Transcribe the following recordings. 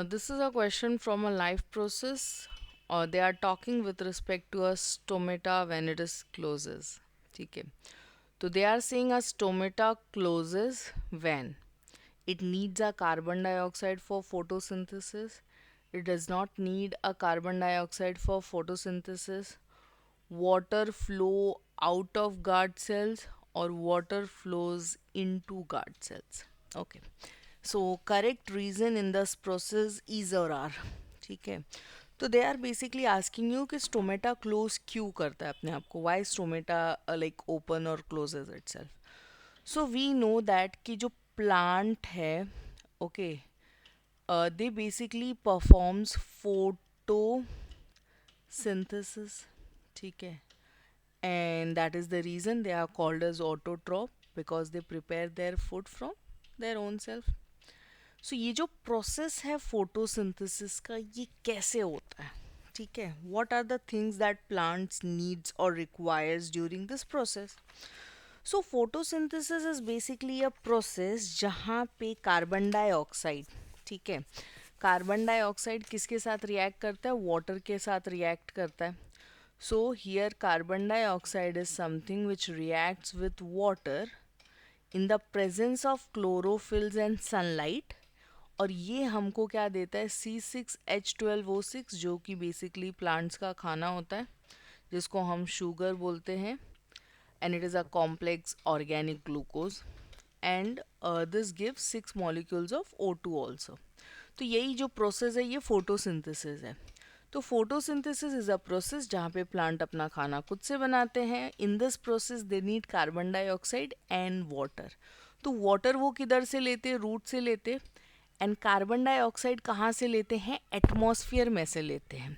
This is a question from a life process. They are talking with respect to a stomata when it is closes. ठीक है. So they are saying a stomata closes when it needs a carbon dioxide for photosynthesis. It does not need a carbon dioxide for photosynthesis. Water flow out of guard cells or water flows into guard cells. Okay. So correct reason in this process is और R. ठीक है. तो they are basically asking you कि stomata close क्यों करता है अपने आप को, वाई स्टोमेटा लाइक ओपन और closes itself. So we know that कि जो प्लांट है, okay, they basically performs photosynthesis. ठीक है. And that is the reason they are called as autotroph, because they prepare their food from their own self. सो ये जो process है photosynthesis का, ये कैसे होता है? ठीक है. What are the things that plants needs और requires during this process? So photosynthesis is basically a process जहाँ पे कार्बन डाइऑक्साइड, ठीक है, कार्बन डाइऑक्साइड किसके साथ रिएक्ट करता है? वाटर के साथ रिएक्ट करता है. So here carbon dioxide is something which reacts with water in the presence of chlorophylls and sunlight. और ये हमको क्या देता है? C6H12O6, जो कि बेसिकली प्लांट्स का खाना होता है, जिसको हम शुगर बोलते हैं. And it is a complex organic glucose. And this gives 6 molecules of O2 also. तो यही जो प्रोसेस है ये फोटोसिंथेसिस है. तो फोटोसिंथेसिस इज अ प्रोसेस जहाँ पे प्लांट अपना खाना खुद से बनाते हैं. इन this process they need carbon dioxide and water. तो वाटर वो किधर से लेते? रूट से लेते. एंड कार्बन डाइऑक्साइड कहाँ से लेते हैं? एटमॉस्फेयर में से लेते हैं.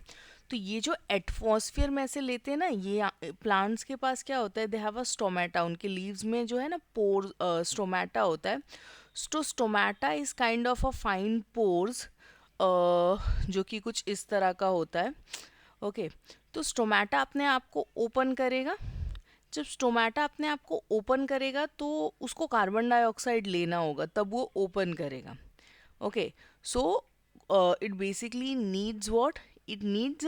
तो ये जो एटमॉस्फेयर में से लेते हैं ना, ये प्लांट्स के पास क्या होता है? They have a stomata. उनके लीव्स में जो है ना पोर स्टोमेटा होता है. तो stomata is kind of a fine pores, जो कि कुछ इस तरह का होता है. ओके. तो स्टोमेटा अपने आप को ओपन करेगा. जब स्टोमेटा अपने आप को ओपन करेगा तो उसको कार्बन डाइऑक्साइड लेना होगा, तब वो ओपन करेगा. Okay. So it basically needs what? It needs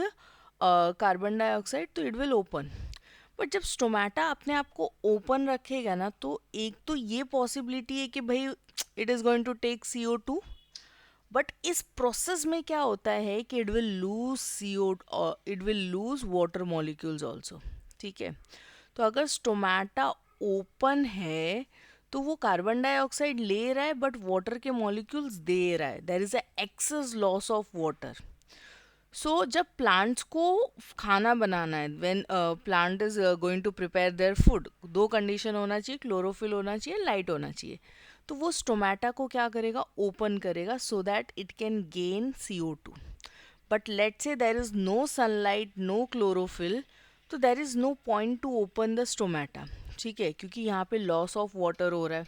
carbon dioxide, तो इट विल ओपन. बट जब स्टोमेटा अपने आप को ओपन रखेगा ना, तो एक तो ये पॉसिबिलिटी है कि भाई it is going to take CO2. But इस प्रोसेस में क्या होता है कि it will lose CO, it will lose water molecules also. ठीक है. तो अगर स्टोमेटा ओपन है तो वो कार्बन डाइऑक्साइड ले रहा है बट वाटर के मॉलिक्यूल्स दे रहा है. There is a excess loss of water. So जब प्लांट्स को खाना बनाना है, when plant is going to prepare their food, दो कंडीशन होना चाहिए, क्लोरोफिल होना चाहिए, लाइट होना चाहिए. तो वो स्टोमेटा को क्या करेगा? ओपन करेगा so that it can gain CO2. But let's say there is no sunlight, no chlorophyll, तो there is no point to open the stomata. ठीक है, क्योंकि यहाँ पे लॉस ऑफ वाटर हो रहा है.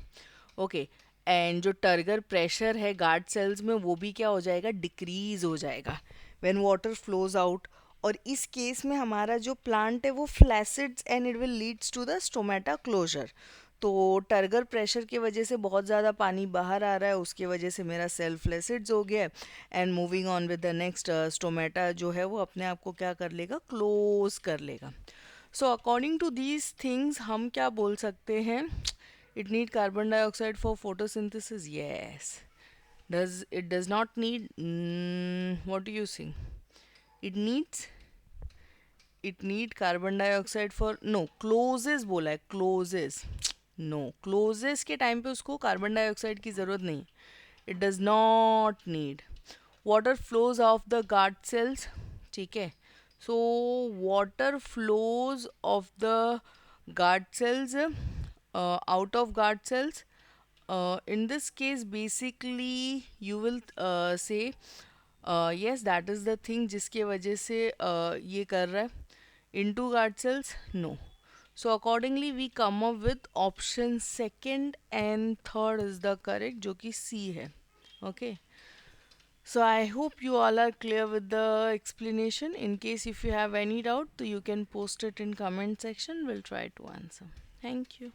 ओके. एंड जो टर्गर प्रेशर है गार्ड सेल्स में, वो भी क्या हो जाएगा? डिक्रीज हो जाएगा व्हेन वाटर फ्लोज आउट. और इस केस में हमारा जो प्लांट है वो flaccids and it will leads to the stomata closure. तो टर्गर प्रेशर की वजह से बहुत ज़्यादा पानी बाहर आ रहा है, उसकी वजह से मेरा सेल फ्लैसिड्स हो गया. And moving on with the next, stomata जो है वो अपने आप को क्या कर लेगा? क्लोज कर लेगा. So according to these things हम क्या बोल सकते हैं? It need carbon dioxide for photosynthesis. Yes. Does not need, what do you think? It needs, it need carbon dioxide for, no, closes बोला है, क्लोजेस. नो, क्लोजेस के time पे उसको कार्बन डाइऑक्साइड की ज़रूरत नहीं. It does not need. Water flows off the guard cells. ठीक है. So water flows off the guard cells, out of guard cells. In this case basically you will say yes, that is the thing जिसके वजह से ये कर रहा है. into guard cells, no. So accordingly we come up with option second and third is the correct, जो कि C है. Okay. So I hope you all are clear with the explanation. In case if you have any doubt, so you can post it in comment section. We'll try to answer. Thank you.